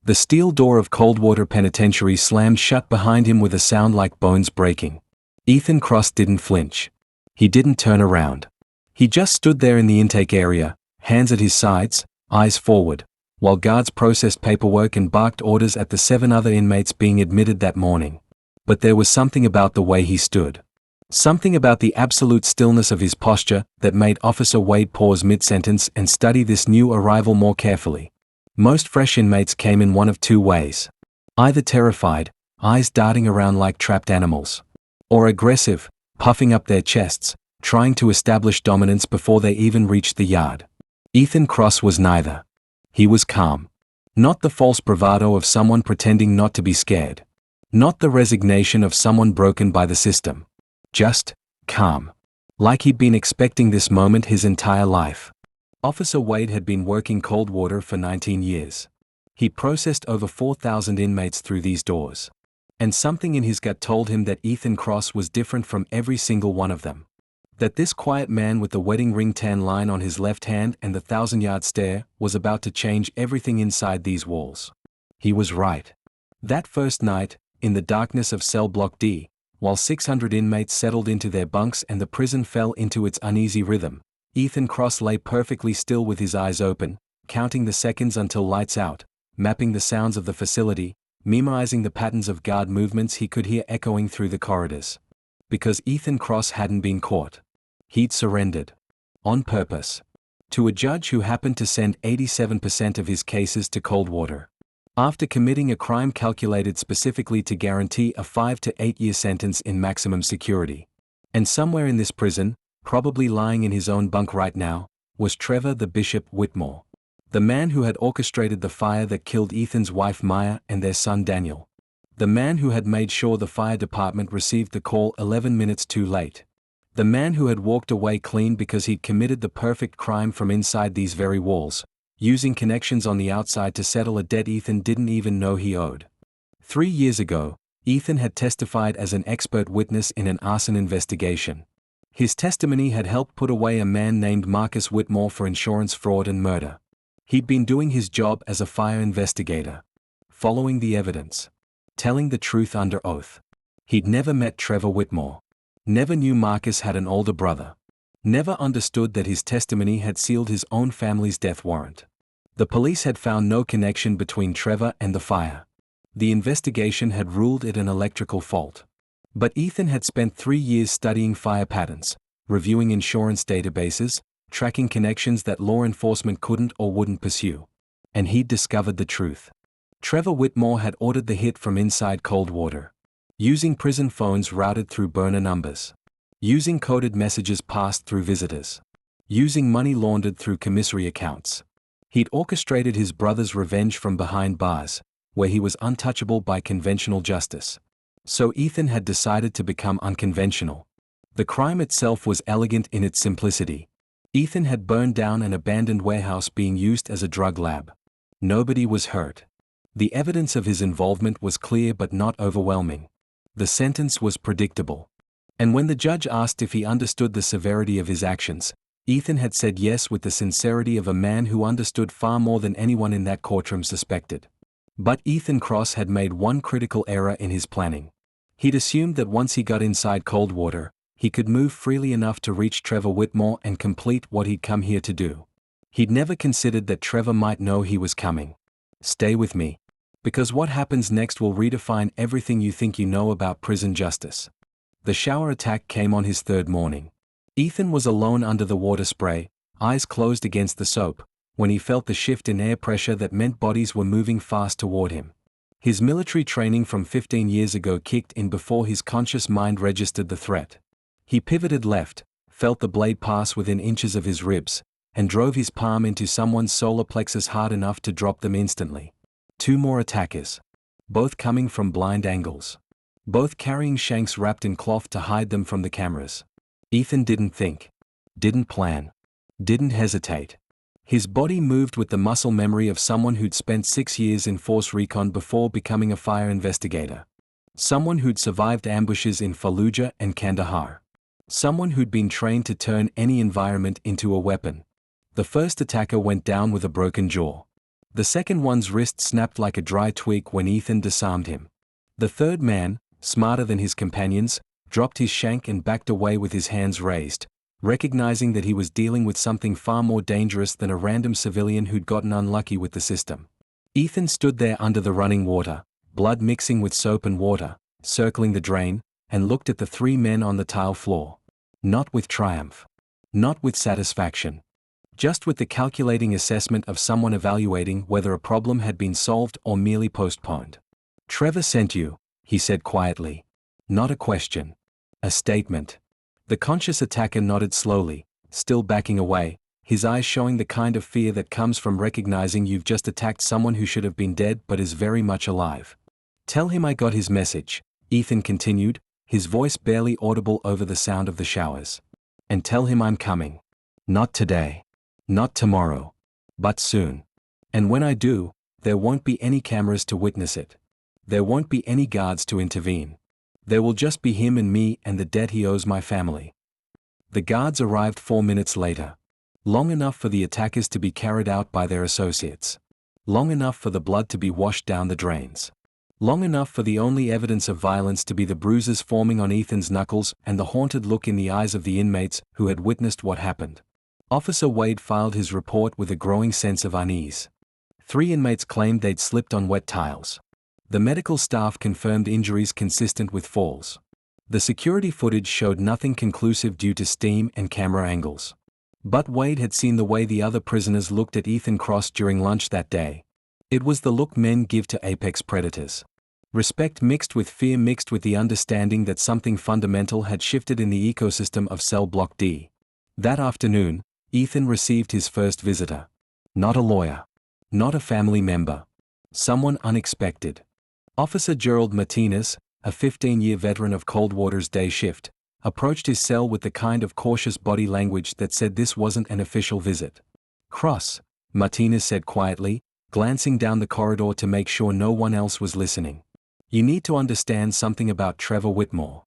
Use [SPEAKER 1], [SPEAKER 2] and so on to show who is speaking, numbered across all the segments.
[SPEAKER 1] The steel door of Coldwater Penitentiary slammed shut behind him with a sound like bones breaking. Ethan Cross didn't flinch. He didn't turn around. He just stood there in the intake area, hands at his sides, eyes forward, while guards processed paperwork and barked orders at the 7 other inmates being admitted that morning. But there was something about the way he stood. Something about the absolute stillness of his posture that made Officer Wade pause mid-sentence and study this new arrival more carefully. Most fresh inmates came in one of two ways. Either terrified, eyes darting around like trapped animals, or aggressive, puffing up their chests, trying to establish dominance before they even reached the yard. Ethan Cross was neither. He was calm. Not the false bravado of someone pretending not to be scared. Not the resignation of someone broken by the system. Just calm. Like he'd been expecting this moment his entire life. Officer Wade had been working Coldwater for 19 years. He processed over 4,000 inmates through these doors. And something in his gut told him that Ethan Cross was different from every single one of them. That this quiet man with the wedding ring tan line on his left hand and the 1,000-yard stare was about to change everything inside these walls. He was right. That first night, in the darkness of cell block D, while 600 inmates settled into their bunks and the prison fell into its uneasy rhythm, Ethan Cross lay perfectly still with his eyes open, counting the seconds until lights out, mapping the sounds of the facility, memorizing the patterns of guard movements he could hear echoing through the corridors. Because Ethan Cross hadn't been caught. He'd surrendered. On purpose. To a judge who happened to send 87% of his cases to Coldwater. After committing a crime calculated specifically to guarantee a 5 to 8 year sentence in maximum security. And somewhere in this prison, probably lying in his own bunk right now, was Trevor the Bishop Whitmore. The man who had orchestrated the fire that killed Ethan's wife Maya and their son Daniel. The man who had made sure the fire department received the call 11 minutes too late. The man who had walked away clean because he'd committed the perfect crime from inside these very walls, using connections on the outside to settle a debt Ethan didn't even know he owed. 3 years ago, Ethan had testified as an expert witness in an arson investigation. His testimony had helped put away a man named Marcus Whitmore for insurance fraud and murder. He'd been doing his job as a fire investigator. Following the evidence. Telling the truth under oath. He'd never met Trevor Whitmore. Never knew Marcus had an older brother. Never understood that his testimony had sealed his own family's death warrant. The police had found no connection between Trevor and the fire. The investigation had ruled it an electrical fault. But Ethan had spent 3 years studying fire patterns, reviewing insurance databases, tracking connections that law enforcement couldn't or wouldn't pursue. And he'd discovered the truth. Trevor Whitmore had ordered the hit from inside Coldwater. Using prison phones routed through burner numbers. Using coded messages passed through visitors. Using money laundered through commissary accounts. He'd orchestrated his brother's revenge from behind bars, where he was untouchable by conventional justice. So Ethan had decided to become unconventional. The crime itself was elegant in its simplicity. Ethan had burned down an abandoned warehouse being used as a drug lab. Nobody was hurt. The evidence of his involvement was clear but not overwhelming. The sentence was predictable. And when the judge asked if he understood the severity of his actions, Ethan had said yes with the sincerity of a man who understood far more than anyone in that courtroom suspected. But Ethan Cross had made one critical error in his planning. He'd assumed that once he got inside Coldwater, he could move freely enough to reach Trevor Whitmore and complete what he'd come here to do. He'd never considered that Trevor might know he was coming. Stay with me. Because what happens next will redefine everything you think you know about prison justice. The shower attack came on his 3rd morning. Ethan was alone under the water spray, eyes closed against the soap, when he felt the shift in air pressure that meant bodies were moving fast toward him. His military training from 15 years ago kicked in before his conscious mind registered the threat. He pivoted left, felt the blade pass within inches of his ribs, and drove his palm into someone's solar plexus hard enough to drop them instantly. 2 more attackers. Both coming from blind angles. Both carrying shanks wrapped in cloth to hide them from the cameras. Ethan didn't think. Didn't plan. Didn't hesitate. His body moved with the muscle memory of someone who'd spent 6 years in force recon before becoming a fire investigator. Someone who'd survived ambushes in Fallujah and Kandahar. Someone who'd been trained to turn any environment into a weapon. The first attacker went down with a broken jaw. The second one's wrist snapped like a dry twig when Ethan disarmed him. The third man, smarter than his companions, dropped his shank and backed away with his hands raised, recognizing that he was dealing with something far more dangerous than a random civilian who'd gotten unlucky with the system. Ethan stood there under the running water, blood mixing with soap and water, circling the drain, and looked at the three men on the tile floor. Not with triumph. Not with satisfaction. Just with the calculating assessment of someone evaluating whether a problem had been solved or merely postponed. "Trevor sent you," he said quietly. Not a question. A statement. The conscious attacker nodded slowly, still backing away, his eyes showing the kind of fear that comes from recognizing you've just attacked someone who should have been dead but is very much alive. "Tell him I got his message," Ethan continued, his voice barely audible over the sound of the showers. "And tell him I'm coming. Not today. Not tomorrow. But soon. And when I do, there won't be any cameras to witness it. There won't be any guards to intervene. There will just be him and me and the debt he owes my family." The guards arrived 4 minutes later. Long enough for the attackers to be carried out by their associates. Long enough for the blood to be washed down the drains. Long enough for the only evidence of violence to be the bruises forming on Ethan's knuckles and the haunted look in the eyes of the inmates who had witnessed what happened. Officer Wade filed his report with a growing sense of unease. 3 inmates claimed they'd slipped on wet tiles. The medical staff confirmed injuries consistent with falls. The security footage showed nothing conclusive due to steam and camera angles. But Wade had seen the way the other prisoners looked at Ethan Cross during lunch that day. It was the look men give to apex predators. Respect mixed with fear mixed with the understanding that something fundamental had shifted in the ecosystem of Cell Block D. That afternoon, Ethan received his first visitor. Not a lawyer. Not a family member. Someone unexpected. Officer Gerald Martinez, a 15-year veteran of Coldwater's day shift, approached his cell with the kind of cautious body language that said this wasn't an official visit. "Cross," Martinez said quietly, glancing down the corridor to make sure no one else was listening. "You need to understand something about Trevor Whitmore."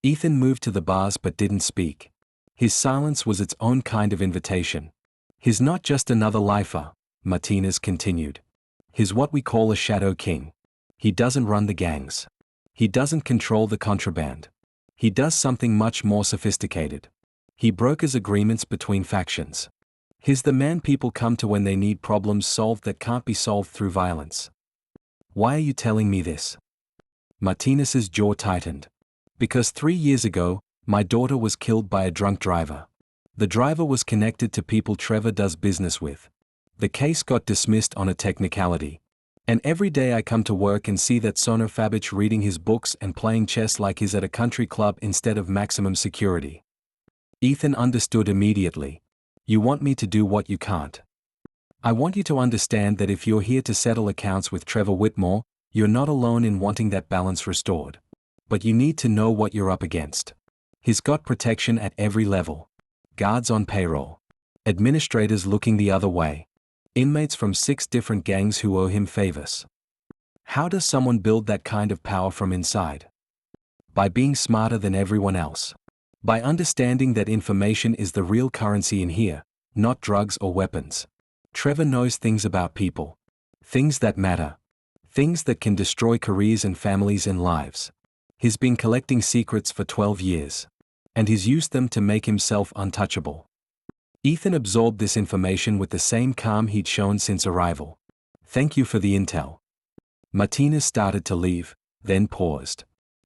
[SPEAKER 1] Ethan moved to the bars but didn't speak. His silence was its own kind of invitation. "He's not just another lifer," Martinez continued. "He's what we call a shadow king. He doesn't run the gangs. He doesn't control the contraband. He does something much more sophisticated. He brokers agreements between factions. He's the man people come to when they need problems solved that can't be solved through violence." "Why are you telling me this?" Martinez's jaw tightened. "Because 3 years ago, my daughter was killed by a drunk driver. The driver was connected to people Trevor does business with. The case got dismissed on a technicality. And every day I come to work and see that Soner Fabich reading his books and playing chess like he's at a country club instead of maximum security." Ethan understood immediately. "You want me to do what you can't. I want you to understand that if you're here to settle accounts with Trevor Whitmore, you're not alone in wanting that balance restored. But you need to know what you're up against. He's got protection at every level. Guards on payroll. Administrators looking the other way. Inmates from 6 different gangs who owe him favors. How does someone build that kind of power from inside? By being smarter than everyone else. By understanding that information is the real currency in here, not drugs or weapons. Trevor knows things about people. Things that matter. Things that can destroy careers and families and lives. He's been collecting secrets for 12 years. And he's used them to make himself untouchable." Ethan absorbed this information with the same calm he'd shown since arrival. "Thank you for the intel." Martinez started to leave, then paused.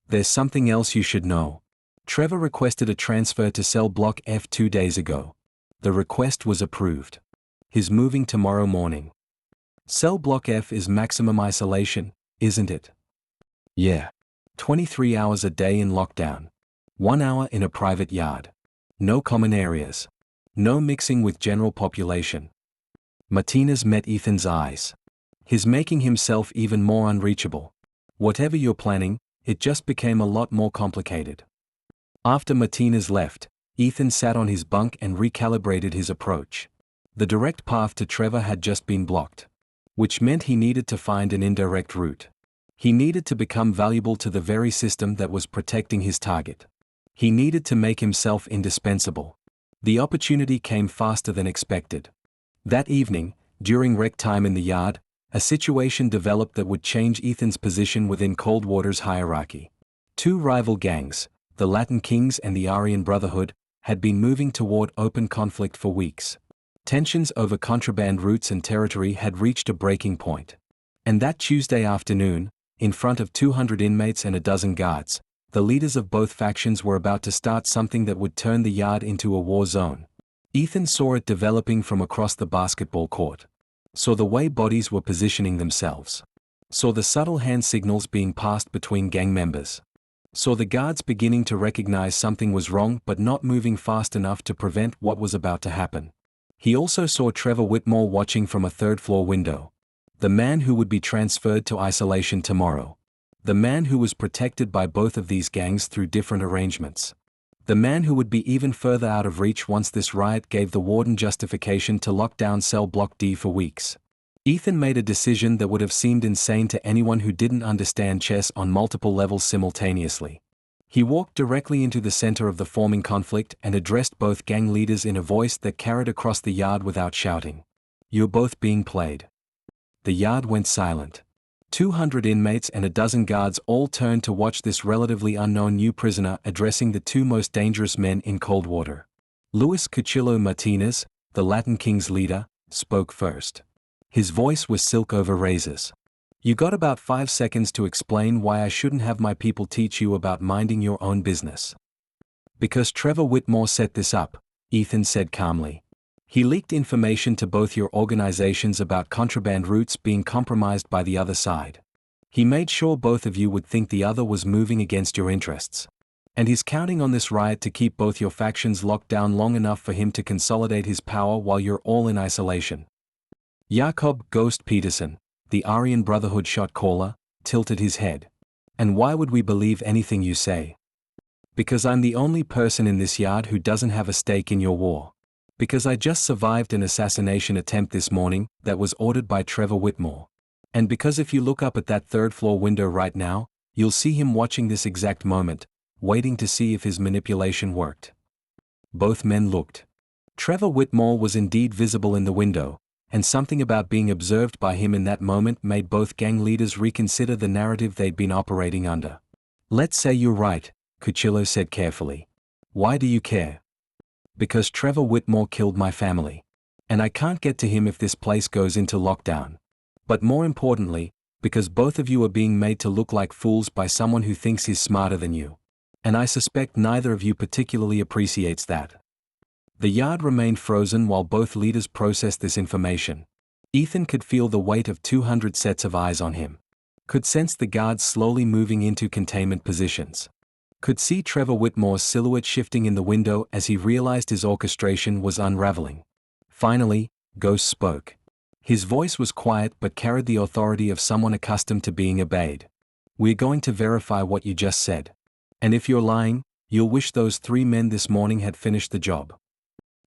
[SPEAKER 1] "There's something else you should know. Trevor requested a transfer to Cell Block F 2 days ago. The request was approved. He's moving tomorrow morning. Cell Block F is maximum isolation, isn't it?" "Yeah. 23 hours a day in lockdown. 1 hour in a private yard. No common areas. No mixing with general population." Martinez met Ethan's eyes. "He's making himself even more unreachable. Whatever you're planning, it just became a lot more complicated." After Martinez left, Ethan sat on his bunk and recalibrated his approach. The direct path to Trevor had just been blocked. Which meant he needed to find an indirect route. He needed to become valuable to the very system that was protecting his target. He needed to make himself indispensable. The opportunity came faster than expected. That evening, During rec time in the yard, a situation developed that would change Ethan's position within Coldwater's hierarchy. Two rival gangs, the Latin Kings and the Aryan Brotherhood, had been moving toward open conflict for weeks. Tensions over contraband routes and territory had reached a breaking point. And that Tuesday afternoon, in front of 200 inmates and a dozen guards, the leaders of both factions were about to start something that would turn the yard into a war zone. Ethan saw it developing from across the basketball court. Saw the way bodies were positioning themselves. Saw the subtle hand signals being passed between gang members. Saw the guards beginning to recognize something was wrong but not moving fast enough to prevent what was about to happen. He also saw Trevor Whitmore watching from a third-floor window. The man who would be transferred to isolation tomorrow. The man who was protected by both of these gangs through different arrangements. The man who would be even further out of reach once this riot gave the warden justification to lock down cell block D for weeks. Ethan made a decision that would have seemed insane to anyone who didn't understand chess on multiple levels simultaneously. He walked directly into the center of the forming conflict and addressed both gang leaders in a voice that carried across the yard without shouting. "You're both being played." The yard went silent. 200 inmates and a dozen guards all turned to watch this relatively unknown new prisoner addressing the two most dangerous men in Coldwater. Luis Cuchillo Martinez, the Latin King's leader, spoke first. His voice was silk over razors. "You got about 5 seconds to explain why I shouldn't have my people teach you about minding your own business." "Because Trevor Whitmore set this up," Ethan said calmly. "He leaked information to both your organizations about contraband routes being compromised by the other side. He made sure both of you would think the other was moving against your interests. And he's counting on this riot to keep both your factions locked down long enough for him to consolidate his power while you're all in isolation." Jakob Ghost Peterson, the Aryan Brotherhood shot caller, tilted his head. "And why would we believe anything you say?" "Because I'm the only person in this yard who doesn't have a stake in your war. Because I just survived an assassination attempt this morning that was ordered by Trevor Whitmore. And because if you look up at that third-floor window right now, you'll see him watching this exact moment, waiting to see if his manipulation worked." Both men looked. Trevor Whitmore was indeed visible in the window, and something about being observed by him in that moment made both gang leaders reconsider the narrative they'd been operating under. "Let's say you're right," Cuchillo said carefully. "Why do you care?" "Because Trevor Whitmore killed my family. And I can't get to him if this place goes into lockdown. But more importantly, because both of you are being made to look like fools by someone who thinks he's smarter than you. And I suspect neither of you particularly appreciates that." The yard remained frozen while both leaders processed this information. Ethan could feel the weight of 200 sets of eyes on him. Could sense the guards slowly moving into containment positions. Could see Trevor Whitmore's silhouette shifting in the window as he realized his orchestration was unraveling. Finally, Ghost spoke. His voice was quiet but carried the authority of someone accustomed to being obeyed. "We're going to verify what you just said. And if you're lying, you'll wish those 3 men this morning had finished the job."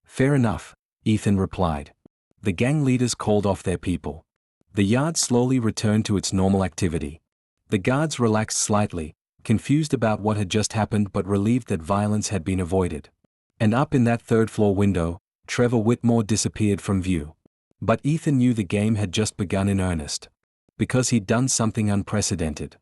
[SPEAKER 1] "Fair enough," Ethan replied. The gang leaders called off their people. The yard slowly returned to its normal activity. The guards relaxed slightly, confused about what had just happened but relieved that violence had been avoided. And up in that third-floor window, Trevor Whitmore disappeared from view. But Ethan knew the game had just begun in earnest. Because he'd done something unprecedented.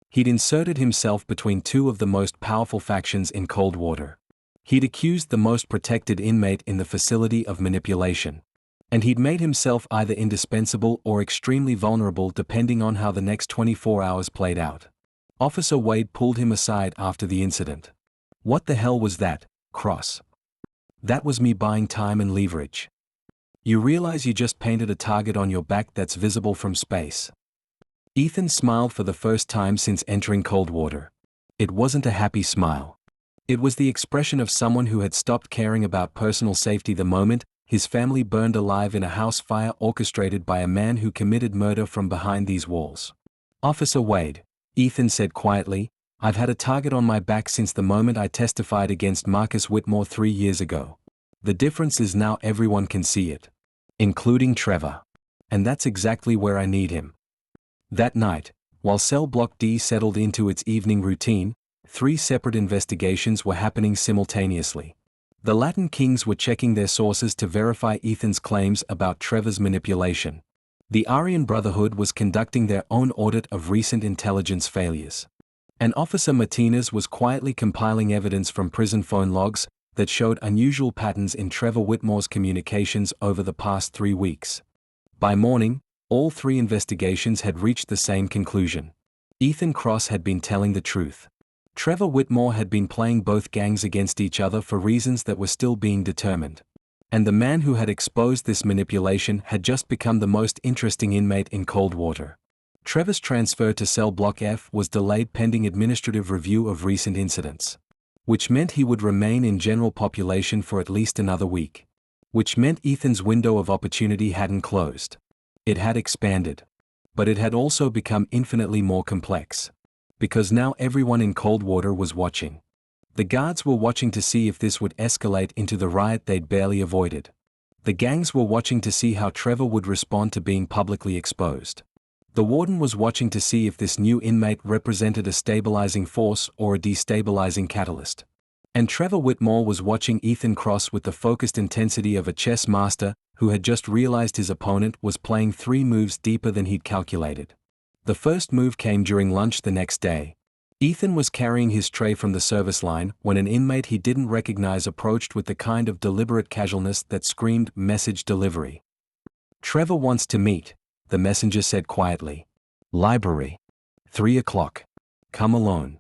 [SPEAKER 1] He'd inserted himself between two of the most powerful factions in Coldwater. He'd accused the most protected inmate in the facility of manipulation. And he'd made himself either indispensable or extremely vulnerable depending on how the next 24 hours played out. Officer Wade pulled him aside after the incident. "What the hell was that, Cross?" "That was me buying time and leverage. You realize you just painted a target on your back that's visible from space?" Ethan smiled for the first time since entering Coldwater. It wasn't a happy smile. It was the expression of someone who had stopped caring about personal safety the moment his family burned alive in a house fire orchestrated by a man who committed murder from behind these walls. "Officer Wade," Ethan said quietly, "I've had a target on my back since the moment I testified against Marcus Whitmore 3 years ago. The difference is now everyone can see it. Including Trevor. And that's exactly where I need him." That night, while Cell Block D settled into its evening routine, 3 separate investigations were happening simultaneously. The Latin Kings were checking their sources to verify Ethan's claims about Trevor's manipulation. The Aryan Brotherhood was conducting their own audit of recent intelligence failures. And Officer Martinez was quietly compiling evidence from prison phone logs that showed unusual patterns in Trevor Whitmore's communications over the past 3 weeks. By morning, all 3 investigations had reached the same conclusion. Ethan Cross had been telling the truth. Trevor Whitmore had been playing both gangs against each other for reasons that were still being determined. And the man who had exposed this manipulation had just become the most interesting inmate in Coldwater. Trevor's transfer to cell block F was delayed pending administrative review of recent incidents. Which meant he would remain in general population for at least another week. Which meant Ethan's window of opportunity hadn't closed. It had expanded. But it had also become infinitely more complex. Because now everyone in Coldwater was watching. The guards were watching to see if this would escalate into the riot they'd barely avoided. The gangs were watching to see how Trevor would respond to being publicly exposed. The warden was watching to see if this new inmate represented a stabilizing force or a destabilizing catalyst. And Trevor Whitmore was watching Ethan Cross with the focused intensity of a chess master who had just realized his opponent was playing 3 moves deeper than he'd calculated. The first move came during lunch the next day. Ethan was carrying his tray from the service line when an inmate he didn't recognize approached with the kind of deliberate casualness that screamed message delivery. "Trevor wants to meet," the messenger said quietly. "Library. 3 o'clock. Come alone."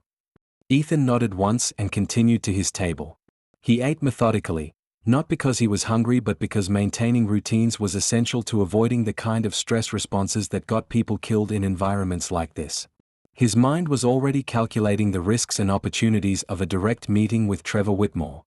[SPEAKER 1] Ethan nodded once and continued to his table. He ate methodically, not because he was hungry but because maintaining routines was essential to avoiding the kind of stress responses that got people killed in environments like this. His mind was already calculating the risks and opportunities of a direct meeting with Trevor Whitmore.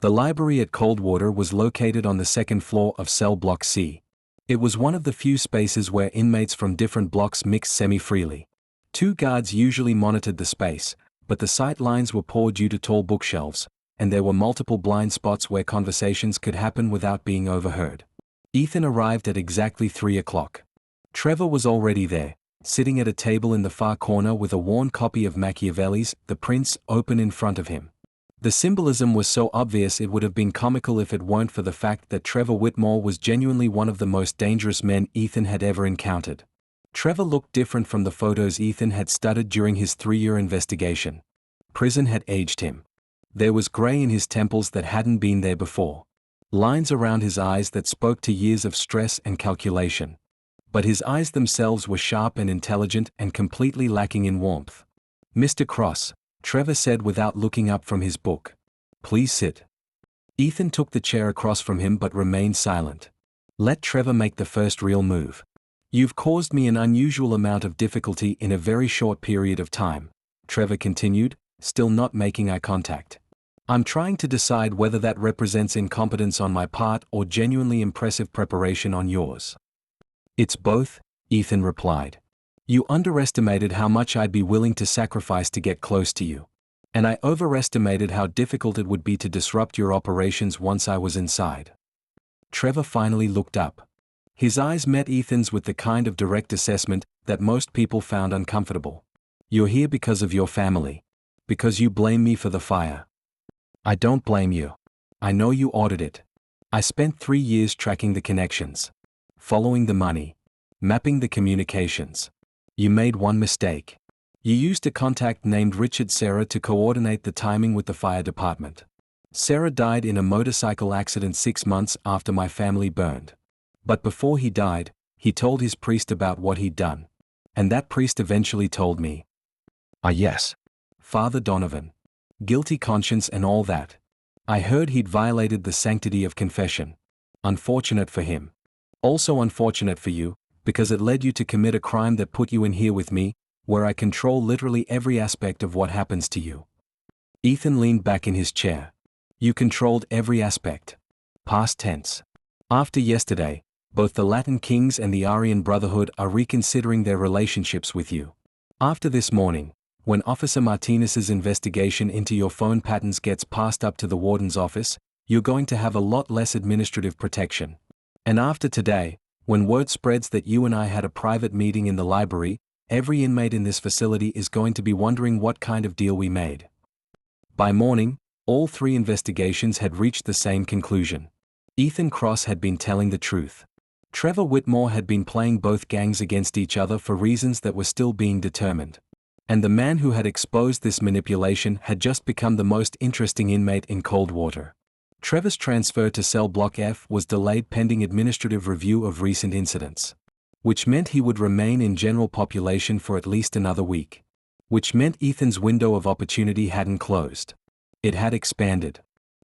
[SPEAKER 1] The library at Coldwater was located on the 2nd floor of cell block C. It was one of the few spaces where inmates from different blocks mixed semi-freely. 2 guards usually monitored the space, but the sight lines were poor due to tall bookshelves, and there were multiple blind spots where conversations could happen without being overheard. Ethan arrived at exactly 3 o'clock. Trevor was already there, sitting at a table in the far corner with a worn copy of Machiavelli's The Prince open in front of him. The symbolism was so obvious it would have been comical if it weren't for the fact that Trevor Whitmore was genuinely one of the most dangerous men Ethan had ever encountered. Trevor looked different from the photos Ethan had studied during his 3-year investigation. Prison had aged him. There was gray in his temples that hadn't been there before. Lines around his eyes that spoke to years of stress and calculation. But his eyes themselves were sharp and intelligent and completely lacking in warmth. "Mr. Cross," Trevor said without looking up from his book. "Please sit." Ethan took the chair across from him but remained silent. Let Trevor make the first real move. "You've caused me an unusual amount of difficulty in a very short period of time," Trevor continued, still not making eye contact. "I'm trying to decide whether that represents incompetence on my part or genuinely impressive preparation on yours." "It's both," Ethan replied. "You underestimated how much I'd be willing to sacrifice to get close to you. And I overestimated how difficult it would be to disrupt your operations once I was inside." Trevor finally looked up. His eyes met Ethan's with the kind of direct assessment that most people found uncomfortable. "You're here because of your family. Because you blame me for the fire." "I don't blame you. I know you ordered it. I spent 3 years tracking the connections. Following the money. Mapping the communications. You made one mistake. You used a contact named Richard Serra to coordinate the timing with the fire department. Serra died in a motorcycle accident 6 months after my family burned. But before he died, he told his priest about what he'd done. And that priest eventually told me." "Ah yes. Father Donovan. Guilty conscience and all that. I heard he'd violated the sanctity of confession. Unfortunate for him. Also unfortunate for you, because it led you to commit a crime that put you in here with me, where I control literally every aspect of what happens to you." Ethan leaned back in his chair. "You controlled every aspect." Past tense. "After yesterday, both the Latin Kings and the Aryan Brotherhood are reconsidering their relationships with you. After this morning, when Officer Martinez's investigation into your phone patterns gets passed up to the warden's office, you're going to have a lot less administrative protection. And after today, when word spreads that you and I had a private meeting in the library, every inmate in this facility is going to be wondering what kind of deal we made. By morning, All three investigations had reached the same conclusion. Ethan Cross had been telling the truth. Trevor Whitmore had been playing both gangs against each other for reasons that were still being determined. And the man who had exposed this manipulation had just become the most interesting inmate in Coldwater. Trevor's transfer to cell block F was delayed pending administrative review of recent incidents. Which meant he would remain in general population for at least another week. Which meant Ethan's window of opportunity hadn't closed. It had expanded.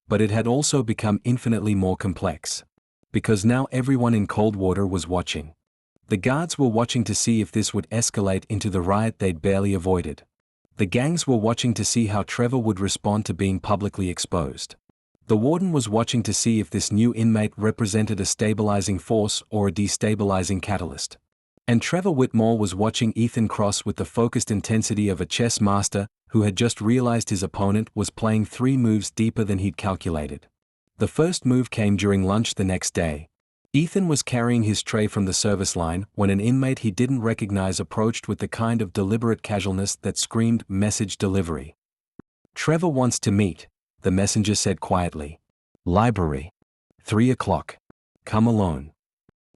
[SPEAKER 1] But it had also become infinitely more complex. Because now everyone in Coldwater was watching. The guards were watching to see if this would escalate into the riot they'd barely avoided. The gangs were watching to see how Trevor would respond to being publicly exposed. The warden was watching to see if this new inmate represented a stabilizing force or a destabilizing catalyst. And Trevor Whitmore was watching Ethan Cross with the focused intensity of a chess master who had just realized his opponent was playing 3 moves deeper than he'd calculated. The first move came during lunch the next day. Ethan was carrying his tray from the service line when an inmate he didn't recognize approached with the kind of deliberate casualness that screamed message delivery. "Trevor wants to meet," the messenger said quietly. "Library. 3 o'clock. Come alone."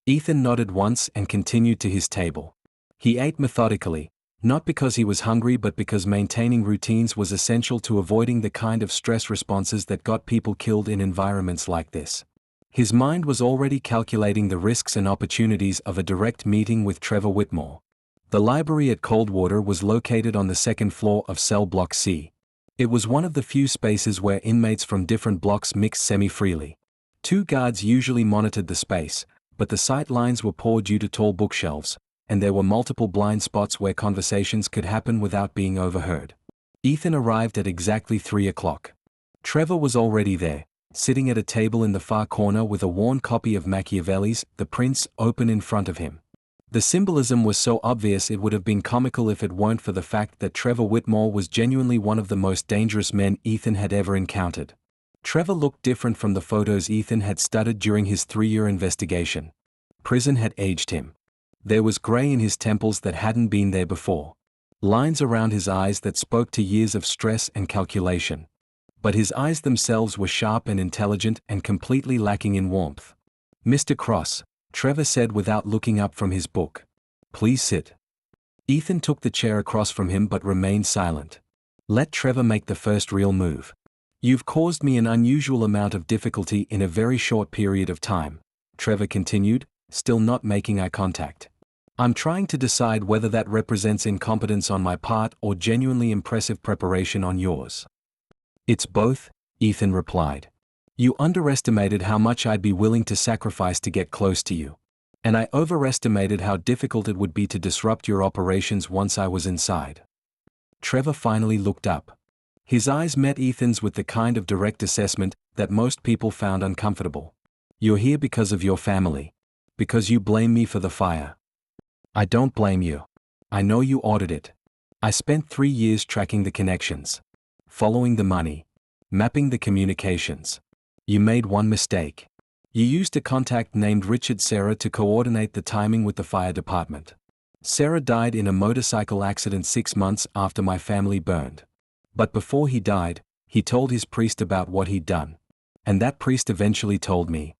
[SPEAKER 1] Ethan nodded once and continued to his table. He ate methodically, not because he was hungry but because maintaining routines was essential to avoiding the kind of stress responses that got people killed in environments like this. His mind was already calculating the risks and opportunities of a direct meeting with Trevor Whitmore. The library at Coldwater was located on the 2nd floor of cell block C. It was one of the few spaces where inmates from different blocks mixed semi-freely. 2 guards usually monitored the space, but the sight lines were poor due to tall bookshelves, and there were multiple blind spots where conversations could happen without being overheard. Ethan arrived at exactly 3 o'clock. Trevor was already there, sitting at a table in the far corner with a worn copy of Machiavelli's The Prince open in front of him. The symbolism was so obvious it would have been comical if it weren't for the fact that Trevor Whitmore was genuinely one of the most dangerous men Ethan had ever encountered. Trevor looked different from the photos Ethan had studied during his 3-year investigation. Prison had aged him. There was gray in his temples that hadn't been there before. Lines around his eyes that spoke to years of stress and calculation. But his eyes themselves were sharp and intelligent and completely lacking in warmth. "Mr. Cross," Trevor said without looking up from his book. "Please sit." Ethan took the chair across from him but remained silent. Let Trevor make the first real move. "You've caused me an unusual amount of difficulty in a very short period of time," Trevor continued, still not making eye contact. "I'm trying to decide whether that represents incompetence on my part or genuinely impressive preparation on yours." "It's both," Ethan replied. "You underestimated how much I'd be willing to sacrifice to get close to you. And I overestimated how difficult it would be to disrupt your operations once I was inside." Trevor finally looked up. His eyes met Ethan's with the kind of direct assessment that most people found uncomfortable. "You're here because of your family. Because you blame me for the fire." "I don't blame you. I know you ordered it. I spent 3 years tracking the connections. Following the money. Mapping the communications. You made one mistake. You used a contact named Richard Serra to coordinate the timing with the fire department. Serra died in a motorcycle accident 6 months after my family burned. But before he died, he told his priest about what he'd done. And that priest eventually told me."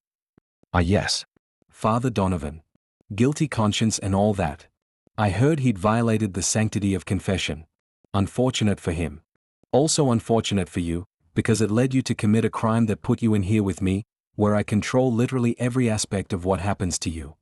[SPEAKER 1] "Ah yes. Father Donovan. Guilty conscience and all that. I heard he'd violated the sanctity of confession. Unfortunate for him. Also unfortunate for you, because it led you to commit a crime that put you in here with me, where I control literally every aspect of what happens to you."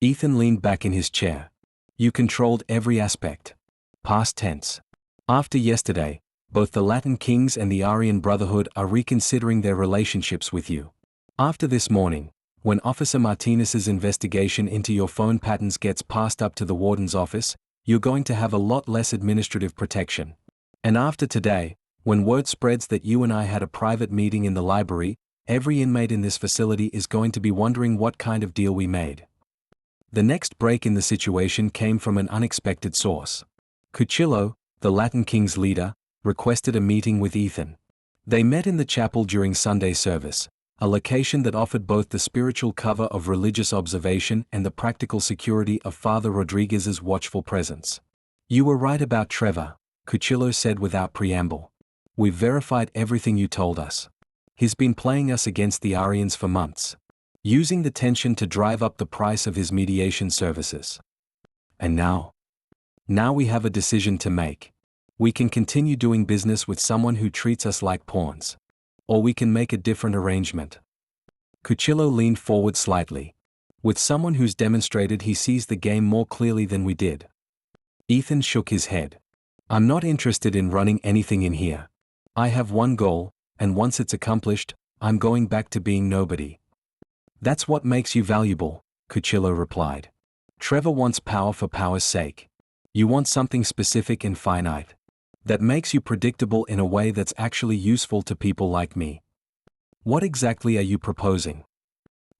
[SPEAKER 1] Ethan leaned back in his chair. "You controlled every aspect." Past tense. "After yesterday, both the Latin Kings and the Aryan Brotherhood are reconsidering their relationships with you. After this morning, when Officer Martinez's investigation into your phone patterns gets passed up to the warden's office, you're going to have a lot less administrative protection. And after today, when word spreads that you and I had a private meeting in the library, every inmate in this facility is going to be wondering what kind of deal we made." The next break in the situation came from an unexpected source. Cuchillo, the Latin King's leader, requested a meeting with Ethan. They met in the chapel during Sunday service, a location that offered both the spiritual cover of religious observation and the practical security of Father Rodriguez's watchful presence. "You were right about Trevor," Cuchillo said without preamble. We've verified everything you told us. He's been playing us against the Aryans for months, using the tension to drive up the price of his mediation services. And now we have a decision to make. We can continue doing business with someone who treats us like pawns. Or we can make a different arrangement. Cuchillo leaned forward slightly. With someone who's demonstrated he sees the game more clearly than we did. Ethan shook his head. I'm not interested in running anything in here. I have one goal, and once it's accomplished, I'm going back to being nobody. That's what makes you valuable, Cuchillo replied. Trevor wants power for power's sake. You want something specific and finite. That makes you predictable in a way that's actually useful to people like me. What exactly are you proposing?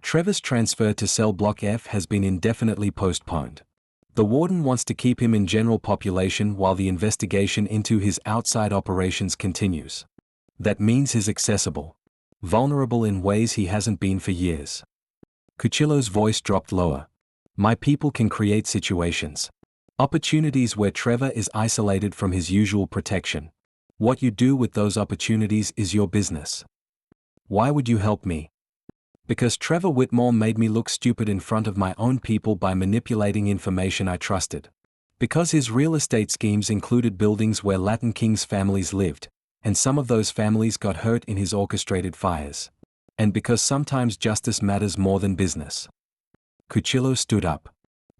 [SPEAKER 1] Trevor's transfer to cell block F has been indefinitely postponed. The warden wants to keep him in general population while the investigation into his outside operations continues. That means he's accessible. Vulnerable in ways he hasn't been for years. Cuchillo's voice dropped lower. My people can create situations. Opportunities where Trevor is isolated from his usual protection. What you do with those opportunities is your business. Why would you help me? Because Trevor Whitmore made me look stupid in front of my own people by manipulating information I trusted. Because his real estate schemes included buildings where Latin Kings' families lived, and some of those families got hurt in his orchestrated fires. And because sometimes justice matters more than business. Cuchillo stood up.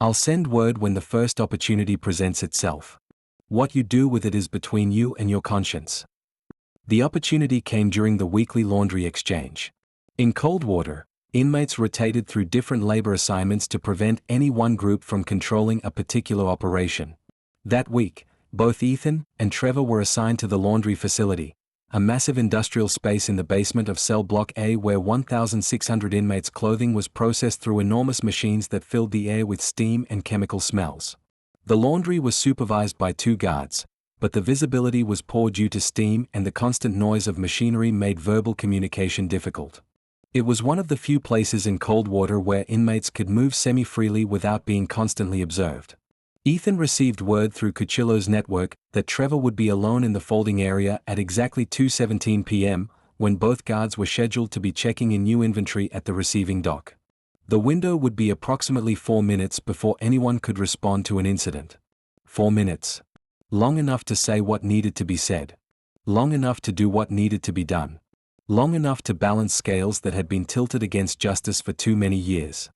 [SPEAKER 1] I'll send word when the first opportunity presents itself. What you do with it is between you and your conscience. The opportunity came during the weekly laundry exchange. In Coldwater, inmates rotated through different labor assignments to prevent any one group from controlling a particular operation. That week, both Ethan and Trevor were assigned to the laundry facility, a massive industrial space in the basement of cell block A where 1,600 inmates' clothing was processed through enormous machines that filled the air with steam and chemical smells. The laundry was supervised by 2 guards, but the visibility was poor due to steam and the constant noise of machinery made verbal communication difficult. It was one of the few places in Coldwater where inmates could move semi-freely without being constantly observed. Ethan received word through Cuchillo's network that Trevor would be alone in the folding area at exactly 2:17 p.m., when both guards were scheduled to be checking in new inventory at the receiving dock. The window would be approximately 4 minutes before anyone could respond to an incident. 4 minutes. Long enough to say what needed to be said. Long enough to do what needed to be done. Long enough to balance scales that had been tilted against justice for too many years.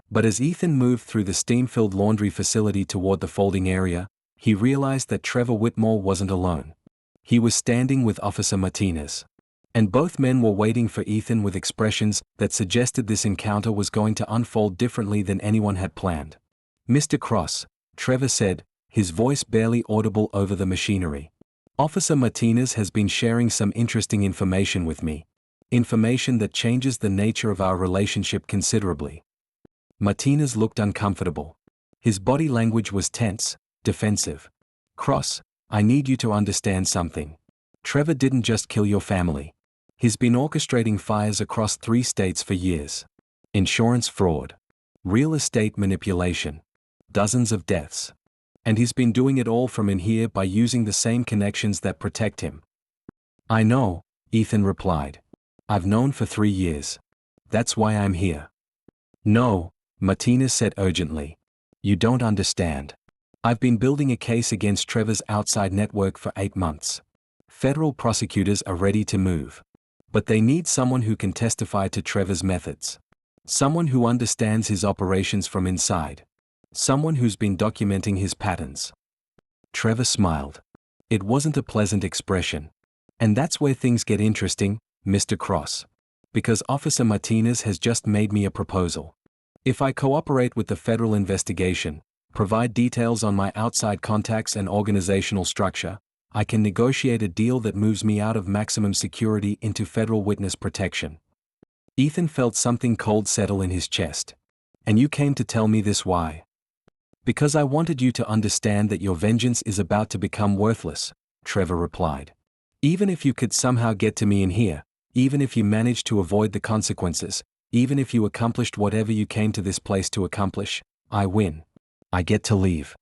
[SPEAKER 1] But as Ethan moved through the steam-filled laundry facility toward the folding area, he realized that Trevor Whitmore wasn't alone. He was standing with Officer Martinez. And both men were waiting for Ethan with expressions that suggested this encounter was going to unfold differently than anyone had planned. Mr. Cross, Trevor said, his voice barely audible over the machinery. Officer Martinez has been sharing some interesting information with me. Information that changes the nature of our relationship considerably. Martinez looked uncomfortable. His body language was tense, defensive. Cross, I need you to understand something. Trevor didn't just kill your family. He's been orchestrating fires across 3 states for years. Insurance fraud. Real estate manipulation. Dozens of deaths. And he's been doing it all from in here by using the same connections that protect him. I know, Ethan replied. I've known for 3 years. That's why I'm here. No, Martinez said urgently. You don't understand. I've been building a case against Trevor's outside network for 8 months. Federal prosecutors are ready to move. But they need someone who can testify to Trevor's methods. Someone who understands his operations from inside. Someone who's been documenting his patterns. Trevor smiled. It wasn't a pleasant expression. And that's where things get interesting, Mr. Cross. Because Officer Martinez has just made me a proposal. If I cooperate with the federal investigation, provide details on my outside contacts and organizational structure, I can negotiate a deal that moves me out of maximum security into federal witness protection. Ethan felt something cold settle in his chest. And you came to tell me this why? Because I wanted you to understand that your vengeance is about to become worthless, Trevor replied. Even if you could somehow get to me in here, even if you managed to avoid the consequences, even if you accomplished whatever you came to this place to accomplish, I win. I get to leave.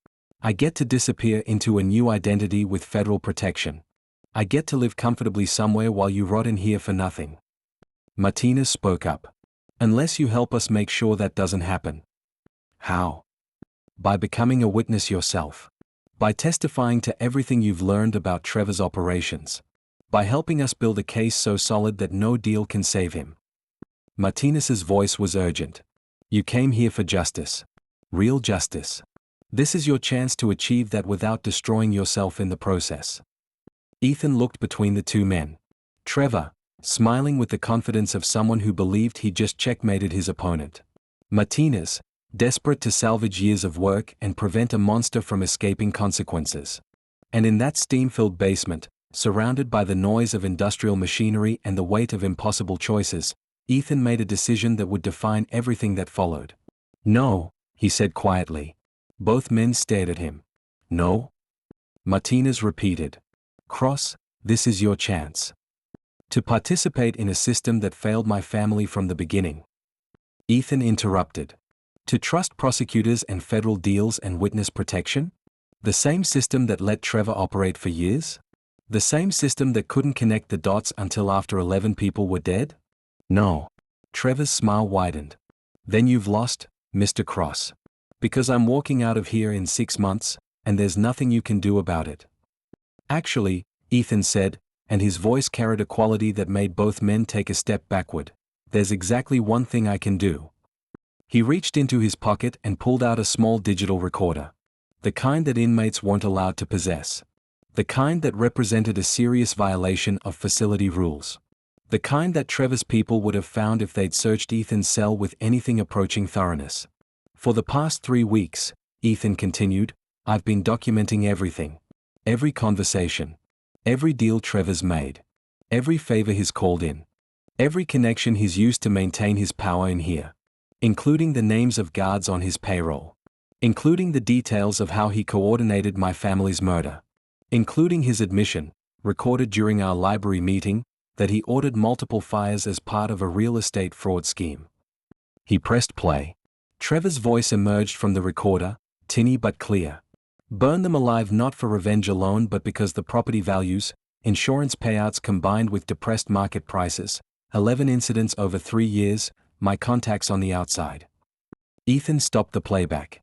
[SPEAKER 1] I get to disappear into a new identity with federal protection. I get to live comfortably somewhere while you rot in here for nothing. Martinez spoke up. Unless you help us make sure that doesn't happen. How? By becoming a witness yourself. By testifying to everything you've learned about Trevor's operations. By helping us build a case so solid that no deal can save him. Martinez's voice was urgent. You came here for justice. Real justice. This is your chance to achieve that without destroying yourself in the process. Ethan looked between the two men. Trevor, smiling with the confidence of someone who believed he just checkmated his opponent. Martinez, desperate to salvage years of work and prevent a monster from escaping consequences. And in that steam-filled basement, surrounded by the noise of industrial machinery and the weight of impossible choices, Ethan made a decision that would define everything that followed. No, he said quietly. Both men stared at him. No? Martinez repeated. Cross, this is your chance. To participate in a system that failed my family from the beginning. Ethan interrupted. To trust prosecutors and federal deals and witness protection? The same system that let Trevor operate for years? The same system that couldn't connect the dots until after 11 people were dead? No. Trevor's smile widened. Then you've lost, Mr. Cross. Because I'm walking out of here in 6 months, and there's nothing you can do about it. Actually, Ethan said, and his voice carried a quality that made both men take a step backward. There's exactly one thing I can do. He reached into his pocket and pulled out a small digital recorder. The kind that inmates weren't allowed to possess. The kind that represented a serious violation of facility rules. The kind that Trevor's people would have found if they'd searched Ethan's cell with anything approaching thoroughness. For the past 3 weeks, Ethan continued, I've been documenting everything. Every conversation. Every deal Trevor's made. Every favor he's called in. Every connection he's used to maintain his power in here. Including the names of guards on his payroll. Including the details of how he coordinated my family's murder. Including his admission, recorded during our library meeting, that he ordered multiple fires as part of a real estate fraud scheme. He pressed play. Trevor's voice emerged from the recorder, tinny but clear. Burn them alive not for revenge alone but because the property values, insurance payouts combined with depressed market prices, 11 incidents over 3 years, my contacts on the outside. Ethan stopped the playback.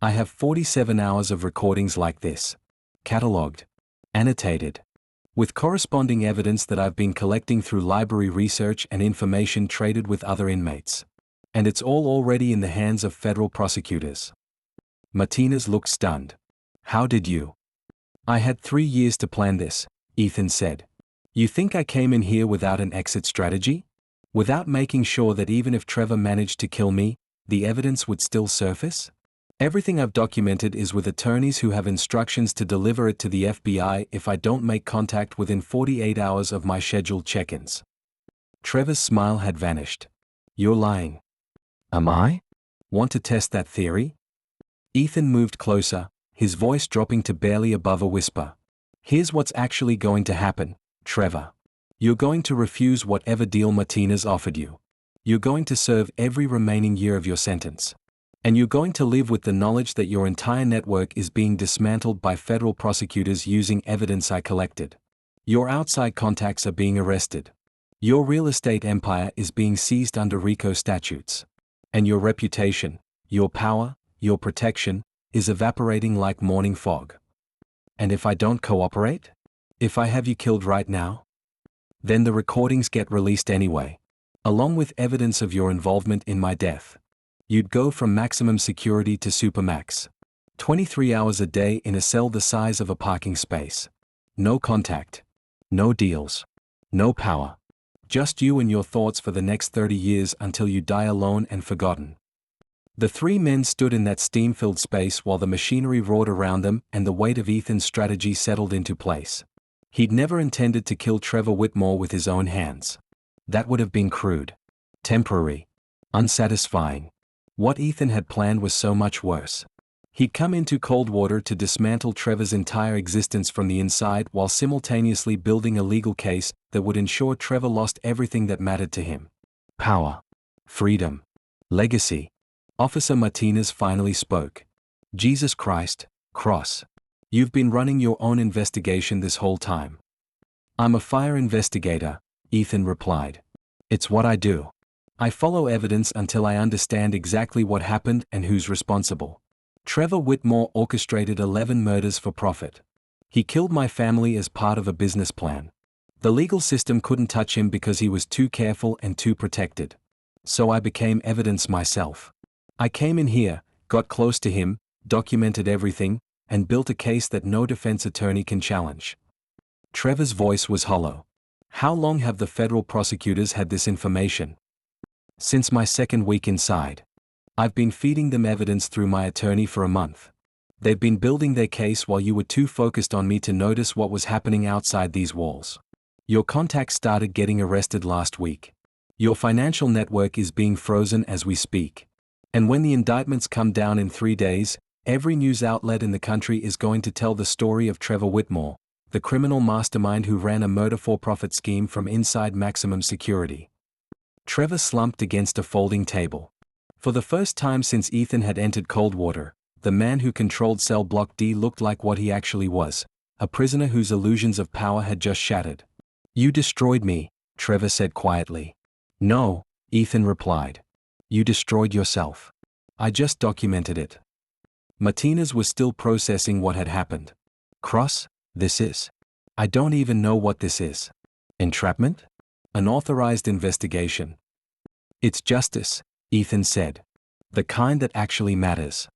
[SPEAKER 1] I have 47 hours of recordings like this. Catalogued. Annotated. With corresponding evidence that I've been collecting through library research and information traded with other inmates. And it's all already in the hands of federal prosecutors. Martinez looked stunned. How did you? I had 3 years to plan this, Ethan said. You think I came in here without an exit strategy? Without making sure that even if Trevor managed to kill me, the evidence would still surface? Everything I've documented is with attorneys who have instructions to deliver it to the FBI if I don't make contact within 48 hours of my scheduled check-ins. Trevor's smile had vanished. You're lying. Am I? Want to test that theory? Ethan moved closer, his voice dropping to barely above a whisper. Here's what's actually going to happen, Trevor. You're going to refuse whatever deal Martinez offered you. You're going to serve every remaining year of your sentence. And you're going to live with the knowledge that your entire network is being dismantled by federal prosecutors using evidence I collected. Your outside contacts are being arrested. Your real estate empire is being seized under RICO statutes. And your reputation, your power, your protection, is evaporating like morning fog. And if I don't cooperate? If I have you killed right now? Then the recordings get released anyway, along with evidence of your involvement in my death. You'd go from maximum security to supermax. 23 hours a day in a cell the size of a parking space. No contact. No deals. No power. Just you and your thoughts for the next 30 years until you die alone and forgotten. The 3 men stood in that steam-filled space while the machinery roared around them and the weight of Ethan's strategy settled into place. He'd never intended to kill Trevor Whitmore with his own hands. That would have been crude. Temporary. Unsatisfying. What Ethan had planned was so much worse. He'd come into Coldwater to dismantle Trevor's entire existence from the inside while simultaneously building a legal case that would ensure Trevor lost everything that mattered to him. Power. Freedom. Legacy. Officer Martinez finally spoke. Jesus Christ, Cross. You've been running your own investigation this whole time. I'm a fire investigator, Ethan replied. It's what I do. I follow evidence until I understand exactly what happened and who's responsible. Trevor Whitmore orchestrated 11 murders for profit. He killed my family as part of a business plan. The legal system couldn't touch him because he was too careful and too protected. So I became evidence myself. I came in here, got close to him, documented everything, and built a case that no defense attorney can challenge. Trevor's voice was hollow. How long have the federal prosecutors had this information? Since my second week inside. I've been feeding them evidence through my attorney for a month. They've been building their case while you were too focused on me to notice what was happening outside these walls. Your contacts started getting arrested last week. Your financial network is being frozen as we speak. And when the indictments come down in 3 days, every news outlet in the country is going to tell the story of Trevor Whitmore, the criminal mastermind who ran a murder-for-profit scheme from inside maximum security. Trevor slumped against a folding table. For the first time since Ethan had entered Coldwater, the man who controlled cell block D looked like what he actually was, a prisoner whose illusions of power had just shattered. You destroyed me, Trevor said quietly. No, Ethan replied. You destroyed yourself. I just documented it. Martinez was still processing what had happened. Cross, this is. I don't even know what this is. Entrapment? An authorized investigation. It's justice, Ethan said. The kind that actually matters.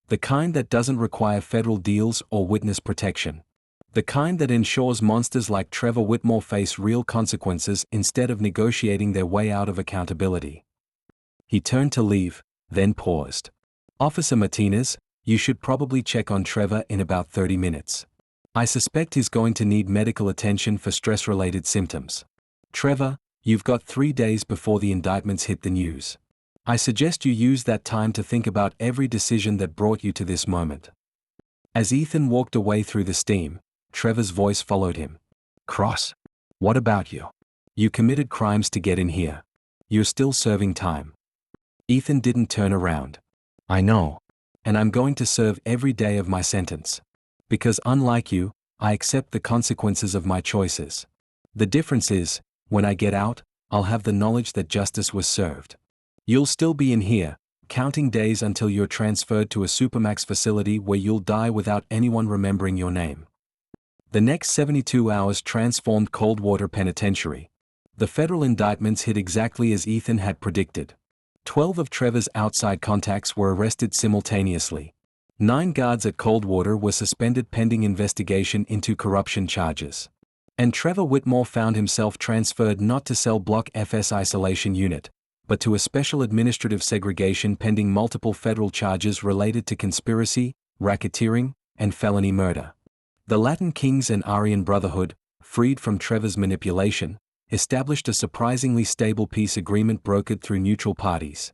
[SPEAKER 1] The kind that doesn't require federal deals or witness protection. The kind that ensures monsters like Trevor Whitmore face real consequences instead of negotiating their way out of accountability. He turned to leave, then paused. Officer Martinez, you should probably check on Trevor in about 30 minutes. I suspect he's going to need medical attention for stress-related symptoms. Trevor, you've got 3 days before the indictments hit the news. I suggest you use that time to think about every decision that brought you to this moment. As Ethan walked away through the steam, Trevor's voice followed him. Cross. What about you? You committed crimes to get in here. You're still serving time. Ethan didn't turn around. I know. And I'm going to serve every day of my sentence. Because unlike you, I accept the consequences of my choices. The difference is, when I get out, I'll have the knowledge that justice was served. You'll still be in here, counting days until you're transferred to a supermax facility where you'll die without anyone remembering your name. The next 72 hours transformed Coldwater Penitentiary. The federal indictments hit exactly as Ethan had predicted. 12 of Trevor's outside contacts were arrested simultaneously. 9 guards at Coldwater were suspended pending investigation into corruption charges. And Trevor Whitmore found himself transferred not to Cell Block F's isolation unit, but to a special administrative segregation pending multiple federal charges related to conspiracy, racketeering, and felony murder. The Latin Kings and Aryan Brotherhood, freed from Trevor's manipulation, established a surprisingly stable peace agreement brokered through neutral parties.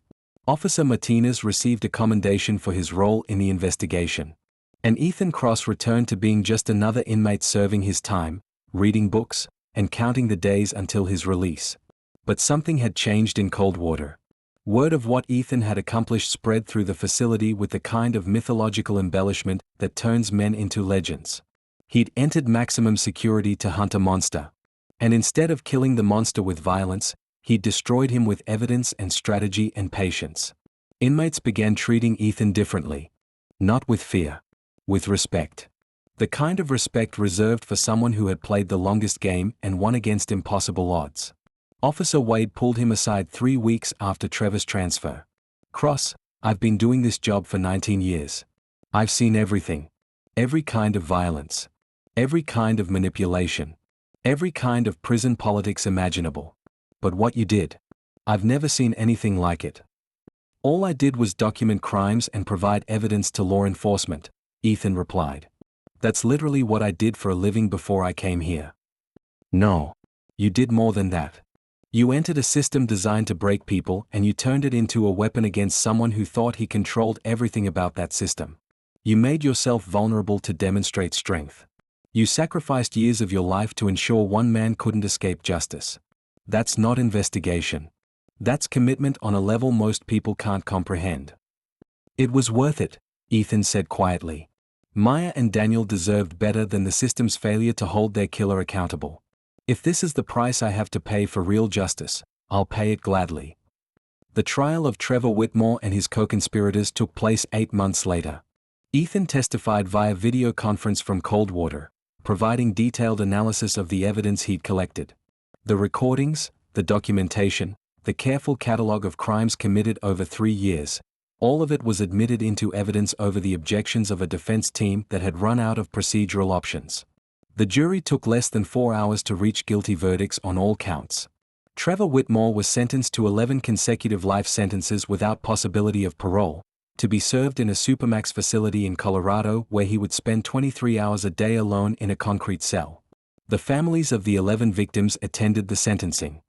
[SPEAKER 1] Officer Martinez received a commendation for his role in the investigation. And Ethan Cross returned to being just another inmate serving his time, reading books, and counting the days until his release. But something had changed in Coldwater. Word of what Ethan had accomplished spread through the facility with the kind of mythological embellishment that turns men into legends. He'd entered maximum security to hunt a monster. And instead of killing the monster with violence, he'd destroyed him with evidence and strategy and patience. Inmates began treating Ethan differently. Not with fear. With respect. The kind of respect reserved for someone who had played the longest game and won against impossible odds. Officer Wade pulled him aside 3 weeks after Trevor's transfer. Cross, I've been doing this job for 19 years. I've seen everything. Every kind of violence. Every kind of manipulation. Every kind of prison politics imaginable. But what you did, I've never seen anything like it. All I did was document crimes and provide evidence to law enforcement, Ethan replied. That's literally what I did for a living before I came here. No. You did more than that. You entered a system designed to break people and you turned it into a weapon against someone who thought he controlled everything about that system. You made yourself vulnerable to demonstrate strength. You sacrificed years of your life to ensure one man couldn't escape justice. That's not investigation. That's commitment on a level most people can't comprehend. It was worth it, Ethan said quietly. Maya and Daniel deserved better than the system's failure to hold their killer accountable. If this is the price I have to pay for real justice, I'll pay it gladly. The trial of Trevor Whitmore and his co-conspirators took place 8 months later. Ethan testified via video conference from Coldwater, providing detailed analysis of the evidence he'd collected. The recordings, the documentation, the careful catalogue of crimes committed over 3 years, all of it was admitted into evidence over the objections of a defense team that had run out of procedural options. The jury took less than 4 hours to reach guilty verdicts on all counts. Trevor Whitmore was sentenced to 11 consecutive life sentences without possibility of parole, to be served in a supermax facility in Colorado where he would spend 23 hours a day alone in a concrete cell. The families of the 11 victims attended the sentencing.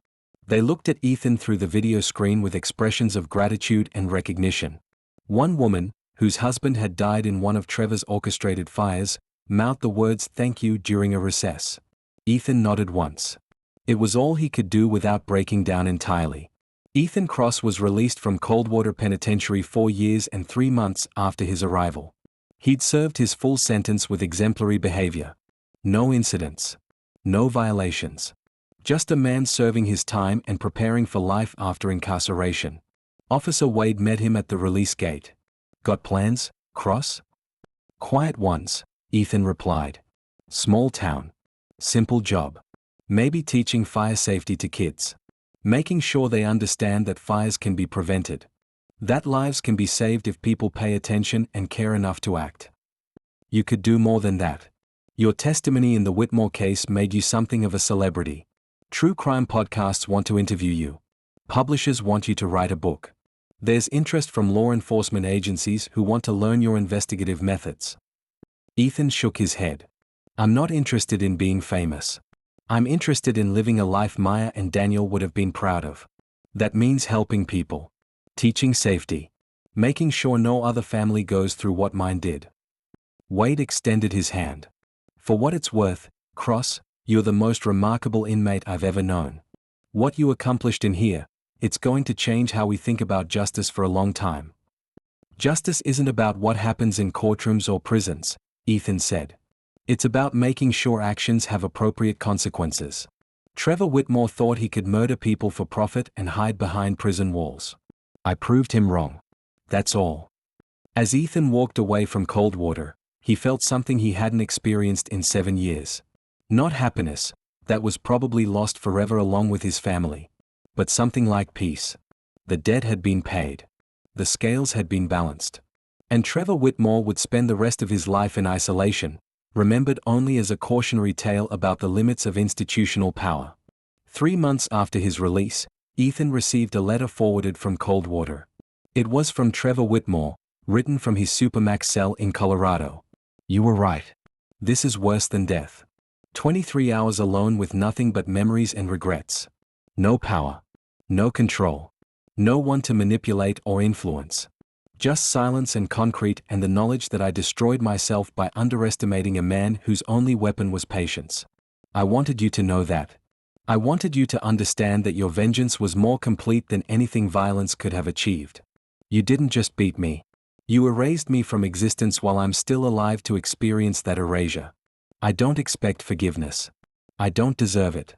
[SPEAKER 1] They looked at Ethan through the video screen with expressions of gratitude and recognition. One woman, whose husband had died in one of Trevor's orchestrated fires, mouthed the words "thank you" during a recess. Ethan nodded once. It was all he could do without breaking down entirely. Ethan Cross was released from Coldwater Penitentiary 4 years and 3 months after his arrival. He'd served his full sentence with exemplary behavior. No incidents. No violations. Just a man serving his time and preparing for life after incarceration. Officer Wade met him at the release gate. "Got plans, Cross?" "Quiet ones," Ethan replied. "Small town. Simple job. Maybe teaching fire safety to kids. Making sure they understand that fires can be prevented. That lives can be saved if people pay attention and care enough to act." "You could do more than that. Your testimony in the Whitmore case made you something of a celebrity. True crime podcasts want to interview you. Publishers want you to write a book. There's interest from law enforcement agencies who want to learn your investigative methods." Ethan shook his head. "I'm not interested in being famous. I'm interested in living a life Maya and Daniel would have been proud of. That means helping people. Teaching safety. Making sure no other family goes through what mine did." Wade extended his hand. "For what it's worth, Cross, you're the most remarkable inmate I've ever known. What you accomplished in here, it's going to change how we think about justice for a long time." "Justice isn't about what happens in courtrooms or prisons," Ethan said. "It's about making sure actions have appropriate consequences." Trevor Whitmore thought he could murder people for profit and hide behind prison walls. I proved him wrong. That's all. As Ethan walked away from Coldwater, he felt something he hadn't experienced in 7 years. Not happiness, that was probably lost forever along with his family. But something like peace. The debt had been paid. The scales had been balanced. And Trevor Whitmore would spend the rest of his life in isolation, remembered only as a cautionary tale about the limits of institutional power. 3 months after his release, Ethan received a letter forwarded from Coldwater. It was from Trevor Whitmore, written from his supermax cell in Colorado. "You were right. This is worse than death. 23 hours alone with nothing but memories and regrets. No power. No control. No one to manipulate or influence. Just silence and concrete and the knowledge that I destroyed myself by underestimating a man whose only weapon was patience. I wanted you to know that. I wanted you to understand that your vengeance was more complete than anything violence could have achieved. You didn't just beat me. You erased me from existence while I'm still alive to experience that erasure. I don't expect forgiveness. I don't deserve it.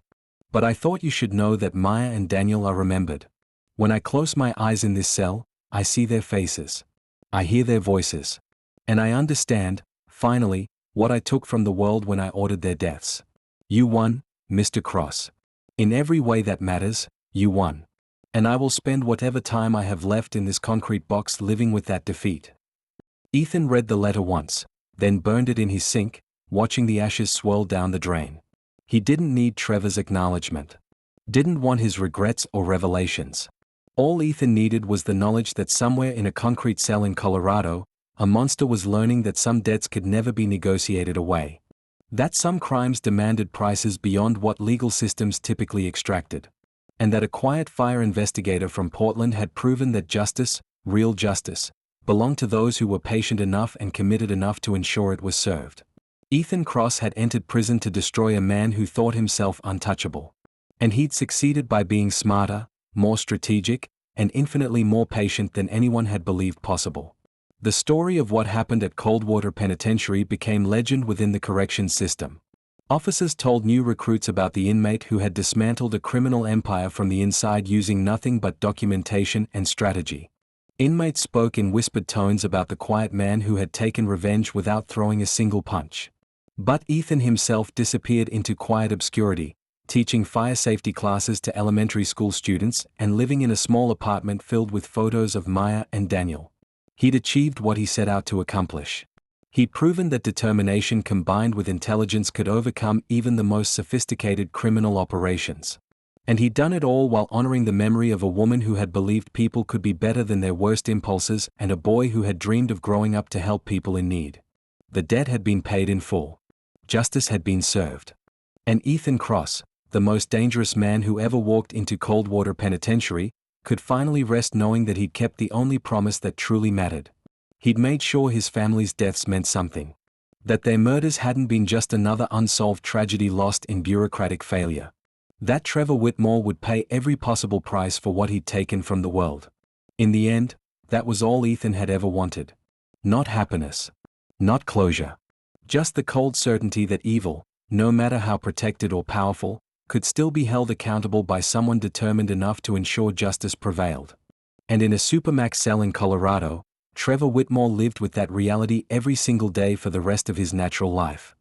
[SPEAKER 1] But I thought you should know that Maya and Daniel are remembered. When I close my eyes in this cell, I see their faces. I hear their voices. And I understand, finally, what I took from the world when I ordered their deaths. You won, Mr. Cross. In every way that matters, you won. And I will spend whatever time I have left in this concrete box living with that defeat." Ethan read the letter once, then burned it in his sink, watching the ashes swirl down the drain. He didn't need Trevor's acknowledgement. Didn't want his regrets or revelations. All Ethan needed was the knowledge that somewhere in a concrete cell in Colorado, a monster was learning that some debts could never be negotiated away. That some crimes demanded prices beyond what legal systems typically extracted. And that a quiet fire investigator from Portland had proven that justice, real justice, belonged to those who were patient enough and committed enough to ensure it was served. Ethan Cross had entered prison to destroy a man who thought himself untouchable. And he'd succeeded by being smarter, more strategic, and infinitely more patient than anyone had believed possible. The story of what happened at Coldwater Penitentiary became legend within the corrections system. Officers told new recruits about the inmate who had dismantled a criminal empire from the inside using nothing but documentation and strategy. Inmates spoke in whispered tones about the quiet man who had taken revenge without throwing a single punch. But Ethan himself disappeared into quiet obscurity, teaching fire safety classes to elementary school students and living in a small apartment filled with photos of Maya and Daniel. He'd achieved what he set out to accomplish. He'd proven that determination combined with intelligence could overcome even the most sophisticated criminal operations. And he'd done it all while honoring the memory of a woman who had believed people could be better than their worst impulses and a boy who had dreamed of growing up to help people in need. The debt had been paid in full. Justice had been served. And Ethan Cross, the most dangerous man who ever walked into Coldwater Penitentiary, could finally rest knowing that he'd kept the only promise that truly mattered. He'd made sure his family's deaths meant something. That their murders hadn't been just another unsolved tragedy lost in bureaucratic failure. That Trevor Whitmore would pay every possible price for what he'd taken from the world. In the end, that was all Ethan had ever wanted. Not happiness. Not closure. Just the cold certainty that evil, no matter how protected or powerful, could still be held accountable by someone determined enough to ensure justice prevailed. And in a supermax cell in Colorado, Trevor Whitmore lived with that reality every single day for the rest of his natural life.